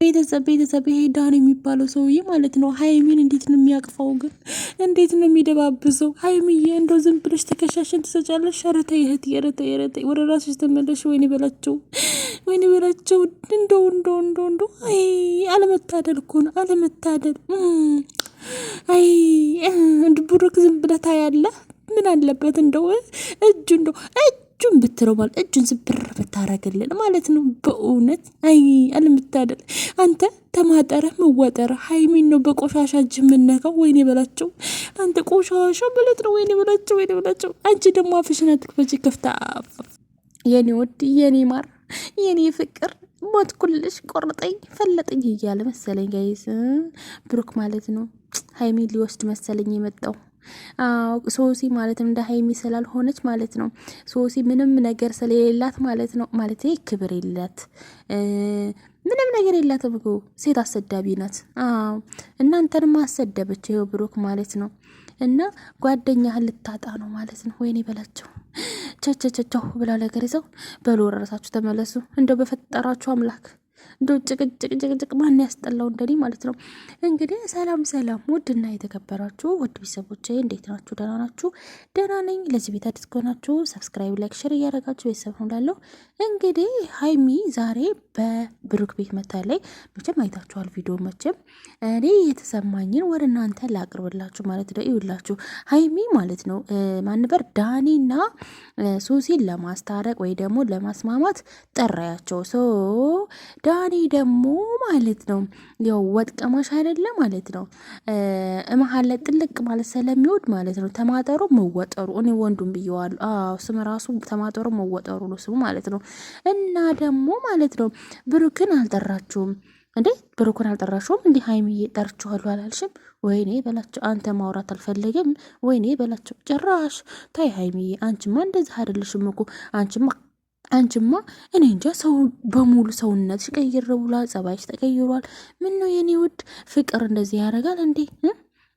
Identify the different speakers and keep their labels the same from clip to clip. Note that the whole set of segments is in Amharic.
Speaker 1: ቤተሰብ ይሄ ዳን የሚባለው ሰውዬ ማለት ነው ሀይሚን እንዴት ነው የሚያቅፈው? ግን እንዴት ነው የሚደባብሰው? ሀይሚዬ እንደው ዝም ብለሽ ትከሻሽን ትሰጫለሽ። ኧረ ተይ እህቴ፣ ኧረ ተይ፣ ኧረ ተይ፣ ወደ ራስሽ ተመለሽ። ወይኔ በላቸው፣ ወይኔ በላቸው። እንደው አይ አለመታደል እኮ ነው አለመታደል። አይ ብሩክ ዝም ብለህ ታያለህ። ምን አለበት እንደው እጁን ብትረው ማለት እጁን ስብር ብታረግልን ማለት ነው። በእውነት አይ አለመታደል። አንተ ተማጠረ መወጠረ ሀይሚን ነው በቆሻሻ እጅ የምነካው። ወይኔ በላቸው አንተ ቆሻሻ ማለት ነው። ወይኔ በላቸው፣ ወይኔ በላቸው። አንቺ ደግሞ አፍሽን አትክፈቺ። ክፍታ የኔ ወድ፣ የኔ ማር፣ የኔ ፍቅር ሞትኩልሽ፣ ቆርጠኝ፣ ፈለጠኝ እያለ መሰለኝ ጋይስ ብሩክ ማለት ነው ሀይሚን ሊወስድ መሰለኝ የመጣው። ሶሲ ማለት እንደ ሀይሚ ስላልሆነች ማለት ነው። ሶሲ ምንም ነገር ስለሌላት ማለት ነው። ማለት ክብር የላት ምንም ነገር የላትም እኮ ሴት አሰዳቢ ናት። እናንተንም አሰደበች ይኸው ብሩክ ማለት ነው። እና ጓደኛህን ልታጣ ነው ማለት ነው። ወይኔ በላቸው ቸቸቸቸው ብላ ነገር ይዘው በሉ ወረረሳችሁ ተመለሱ። እንደው በፈጠራችሁ አምላክ እንደው ጭቅጭቅ ማን ያስጠላው እንደኔ ማለት ነው። እንግዲህ ሰላም ውድና የተከበራችሁ ውድ ቤተሰቦቼ እንዴት ናችሁ? ደህና ናችሁ? ደህና ነኝ። ለዚህ ቤት አዲስ ከሆናችሁ ሰብስክራይብ፣ ላይክ፣ ሼር እያደረጋችሁ ቤተሰብ ሆናለሁ። እንግዲህ ሀይሚ ዛሬ በብሩክ ቤት መታለች። መቼም አይታችኋል ቪዲዮ። መቼም እኔ የተሰማኝን ወደ እናንተ ላቅርብላችሁ ማለት ነው። ይውላችሁ ሀይሚ ማለት ነው ማንበር ዳኒና ሱሲን ለማስታረቅ ወይ ደግሞ ለማስማማት ጠራያቸው። ዳኒ ደግሞ ማለት ነው ያው ወጥ ቀማሽ አይደለ ማለት ነው። መሀል ላይ ጥልቅ ማለት ስለሚወድ ማለት ነው ተማጠሩ መወጠሩ። እኔ ወንዱም ብየዋለሁ። ስም ራሱ ተማጠሩ መወጠሩ ነው ስሙ ማለት ነው። እና ደግሞ ማለት ነው ብሩክን አልጠራችሁም እንዴ? ብሩክን አልጠራችሁም እንዴ? ሀይሚዬ ጠርችኋለሁ አላልሽም? ወይኔ በላቸው። አንተ ማውራት አልፈለገም። ወይኔ በላቸው። ጭራሽ ታይ ሀይሚዬ፣ አንቺማ እንደዚህ አይደለሽም እኮ አንቺማ እኔ እንጃ ሰው በሙሉ ሰውነትሽ ቀይር ብሏል። ጸባይሽ ተቀይሯል። ምን ነው የኔ ውድ ፍቅር እንደዚህ ያደርጋል እንዴ?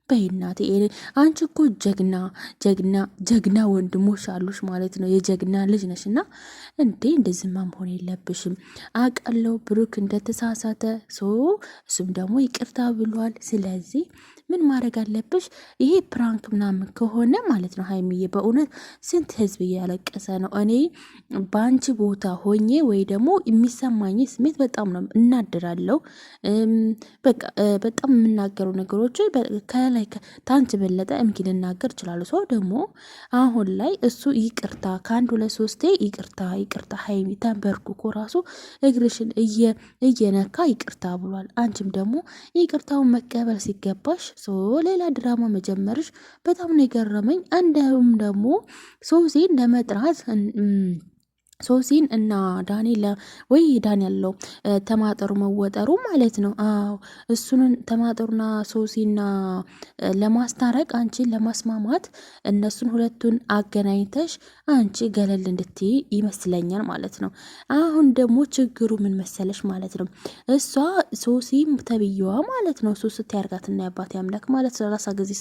Speaker 1: በይናቴ አንቺ እኮ ጀግና ወንድሞች አሉሽ ማለት ነው። የጀግና ልጅ ነሽ እና እንዴ እንደዚህማ መሆን የለብሽም። አውቃለሁ ብሩክ እንደተሳሳተ እሱም ደግሞ ይቅርታ ብሏል። ስለዚህ ምን ማድረግ አለብሽ? ይሄ ፕራንክ ምናምን ከሆነ ማለት ነው ሀይሚዬ፣ በእውነት ስንት ህዝብ እያለቀሰ ነው። እኔ በአንቺ ቦታ ሆኜ ወይ ደግሞ የሚሰማኝ ስሜት በጣም ነው እናድራለሁ። በቃ በጣም የምናገረው ነገሮች ከላይ ታንቺ በለጠ እምኪ ልናገር ይችላሉ። ሰው ደግሞ አሁን ላይ እሱ ይቅርታ ከአንድ 2 3 ይቅርታ ሀይሚ ተንበርክኮ ራሱ እግርሽን እየነካ ይቅርታ ብሏል። አንቺም ደግሞ ይቅርታውን መቀበል ሲገባሽ ሌላ ድራማ መጀመርሽ በጣም ነው የገረመኝ። እንደውም ደግሞ ሶሲን ለመጥራት ሶሲን እና ዳኒ ወይ ዳኒ ያለው ተማጠሩ መወጠሩ ማለት ነው። እሱንን ተማጠሩና ሶሲና ለማስታረቅ አንቺን ለማስማማት እነሱን ሁለቱን አገናኝተሽ አንቺ ገለል እንድትይ ይመስለኛል ማለት ነው። አሁን ደግሞ ችግሩ ምን መሰለሽ ማለት ነው። እሷ ሶሲም ተብዬዋ ማለት ነው ሶስት ያርጋትና ያባት ያምላክ ማለት ለራሳ ጊዜ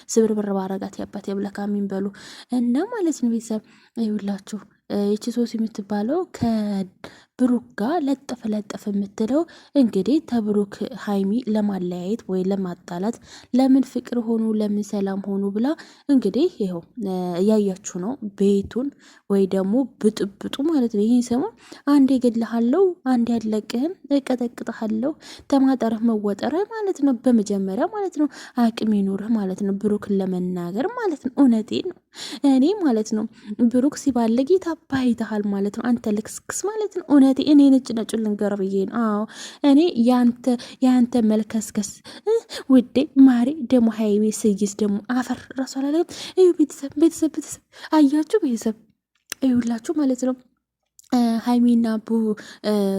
Speaker 1: ስብርብር ባረጋት ያባት ያምላክ አሚን በሉ እና ማለት ነው። ቤተሰብ ይውላችሁ ይቺ ሶሲ የምትባለው ከብሩክ ጋር ለጠፍ የምትለው እንግዲህ ተብሩክ ሀይሚ ለማለያየት ወይ ለማጣላት ለምን ፍቅር ሆኑ ለምን ሰላም ሆኑ ብላ እንግዲህ ይኸው እያያችሁ ነው ቤቱን ወይ ደግሞ ብጥብጡ ማለት ነው። ይህን ሰሞን አንዴ እገድልሃለሁ፣ አንዴ ያለቅህም፣ እቀጠቅጥሃለሁ፣ ተማጠረህ መወጠረህ ማለት ነው። በመጀመሪያ ማለት ነው አቅም ይኑርህ ማለት ነው ብሩክን ለመናገር ማለት ነው። እውነቴን ነው እኔ ማለት ነው ብሩክ ሲባለግ ታባይተሃል ማለት ነው። አንተ ልክስክስ ማለት ነው። እውነቴ እኔ ነጭ ልንገር ብዬ ነው። እኔ ያንተ መልከስከስ ውዴ ማሬ ደግሞ ሀይሜ ስይዝ ደግሞ አፈር ራሱ አላለም። እዩ ቤተሰብ አያችሁ ቤተሰብ እዩላችሁ ማለት ነው። ሀይሚና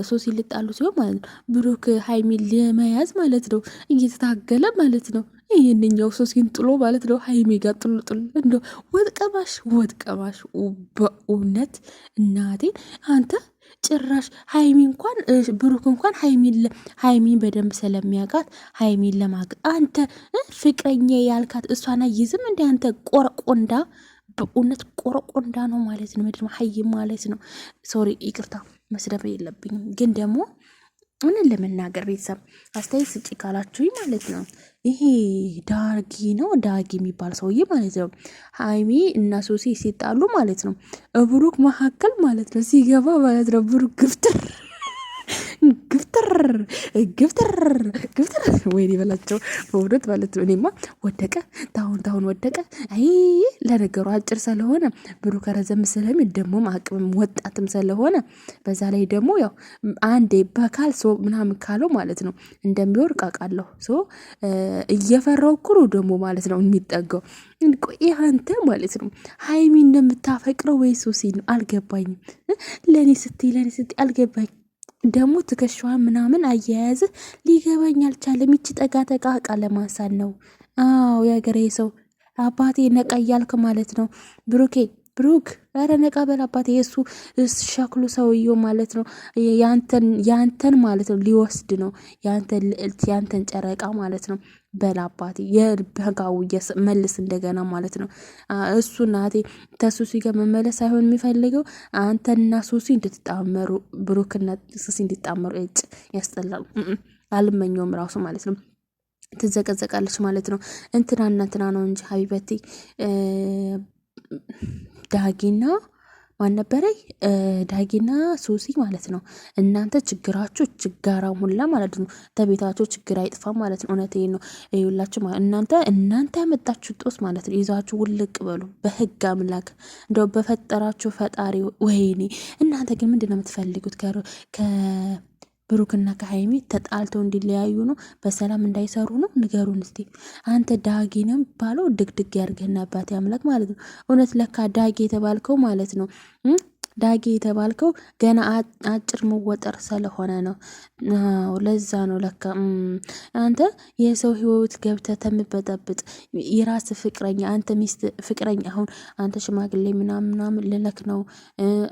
Speaker 1: ሶሲ ልጣሉ ሲሆን ማለት ነው ብሩክ ሀይሚን ለመያዝ ማለት ነው እየተታገለ ማለት ነው። ይህንኛው ሶሲን ጥሎ ማለት ነው ሀይሚ ጋር ጥሎ እንደ ወጥቀማሽ በእውነት እናቴን አንተ ጭራሽ ሀይሚ እንኳን ብሩክ እንኳን ሀይሚን በደንብ ስለሚያውቃት ሀይሚን ለማግ አንተ ፍቅረኛ ያልካት እሷና ይዝም እንደ አንተ ቆረቆንዳ በእውነት ቆረቆንዳ ነው ማለት ነው። ምድር ሀይ ማለት ነው። ሶሪ ይቅርታ መስደብ የለብኝም ግን ደግሞ እውነት ለመናገር ቤተሰብ አስተያየት ስጪ ካላችሁኝ ማለት ነው ይሄ ዳጊ የሚባል ሰውዬ ማለት ነው ሀይሚ እና ሶሲ ሲጣሉ ማለት ነው ብሩክ መካከል ማለት ነው ሲገባ ማለት ነው ብሩክ ግፍትር ወይኔ በላቸው በእውነት ማለት ነው። እኔማ ወደቀ ታሁን ወደቀ። አይ ለነገሩ አጭር ስለሆነ ብሩክ ረዘም ስለሚል ደግሞ አቅምም ወጣትም ስለሆነ በዛ ላይ ደግሞ ያው አንዴ በካል ሶ ምናምን ካለው ማለት ነው እንደሚወርቅ አውቃለሁ። ሶ እየፈራው እኮ ነው ደግሞ ማለት ነው የሚጠጋው። ቆይ አንተ ማለት ነው ሀይሚ እንደምታፈቅረው ወይ ሶሲ ነው አልገባኝም። ለኔ ስትይ አልገባኝ ደግሞ ትከሻዋን ምናምን አያያዝ ሊገባኝ አልቻለም። ይቺ ጠጋ እቃ ለማንሳት ነው። አዎ የሀገሬ ሰው አባቴ ነቃ እያልክ ማለት ነው ብሩክ ኧረ ነቃ በል አባቴ። የእሱ ሸክሉ ሰውየው ማለት ነው ያንተን ማለት ነው ሊወስድ ነው ያንተን ልዕልት ያንተን ጨረቃ ማለት ነው። በል አባቴ የበጋው መልስ እንደገና ማለት ነው። እሱ ናቴ ተሱሲ ጋር መመለስ ሳይሆን የሚፈልገው አንተና ሱሲ እንድትጣመሩ ብሩክና ሱሲ እንዲጣመሩ ያስጠላሉ። አልመኘውም ራሱ ማለት ነው። ትዘቀዘቃለች ማለት ነው። እንትና ነው እንጂ ሀቢበቴ ዳጊና ማን ነበረኝ ዳጊና ሶሲ ማለት ነው። እናንተ ችግራችሁ ችጋራም ሁላ ማለት ነው። ተቤታችሁ ችግር አይጥፋ ማለት ነው። እውነቴን ነው ይውላችሁ እናንተ ያመጣችሁ ጦስ ማለት ነው። ይዛችሁ ውልቅ በሉ በህግ አምላክ እንደው በፈጠራችሁ ፈጣሪ። ወይኔ እናንተ ግን ምንድነው የምትፈልጉት? ብሩክና ከሀይሚ ተጣልተው እንዲለያዩ ነው? በሰላም እንዳይሰሩ ነው? ንገሩን እስቲ። አንተ ዳጊ ነው የሚባለው ድግድግ ያርገና አባቴ አምላክ ማለት ነው። እውነት ለካ ዳጊ የተባልከው ማለት ነው ዳጊ የተባልከው ገና አጭር መወጠር ስለሆነ ነው። ለዛ ነው ለካ አንተ የሰው ህይወት ገብተህ ተምበጠብጥ የራስ ፍቅረኛ አንተ ሚስት ፍቅረኛ አሁን አንተ ሽማግሌ ምናምን ልለክ ነው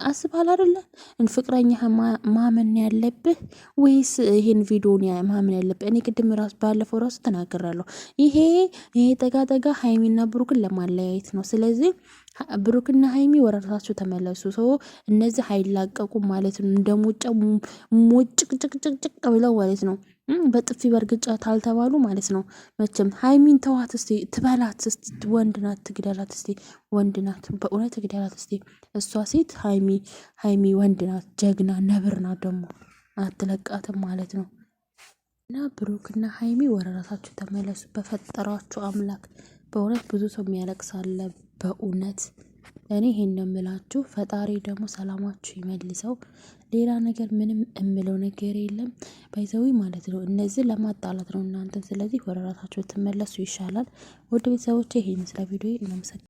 Speaker 1: አስባል አይደለ? ፍቅረኛ ማመን ያለብህ ወይስ ይሄን ቪዲዮን ማመን ያለብህ? እኔ ቅድም ባለፈው ራሱ ተናግራለሁ። ይሄ ጠጋ ሀይሚና ብሩክን ለማለያየት ነው። ስለዚህ ብሩክና ሀይሚ ወደ ራሳቸው ተመለሱ። ሰው እነዚህ አይላቀቁ ማለት ነው። እንደ ሞጭቅጭቅጭቅ ብለው ማለት ነው። በጥፊ በርግጫ ታልተባሉ ማለት ነው። መቼም ሀይሚን ተዋት እስቲ፣ ትበላት እስቲ። ወንድ ናት ትግደላት እስቲ፣ ወንድ ናት በእውነት ትግደላት እስቲ። እሷ ሴት ሀይሚ ወንድ ናት፣ ጀግና ነብር ናት። ደግሞ አትለቃትም ማለት ነው። እና ብሩክና ሀይሚ ወደ ራሳችሁ ተመለሱ በፈጠራችሁ አምላክ። በእውነት ብዙ ሰው የሚያለቅሳለ በእውነት እኔ ይሄን ነው የምላችሁ። ፈጣሪ ደግሞ ሰላማችሁ ይመልሰው። ሌላ ነገር ምንም እምለው ነገር የለም። ባይዘዊ ማለት ነው እነዚህ ለማጣላት ነው እናንተን። ስለዚህ ወደ ራሳችሁ ትመለሱ ይሻላል። ወደ ቤተሰቦቼ ይሄን ስለ ቪዲዮ እናመሰግናለን።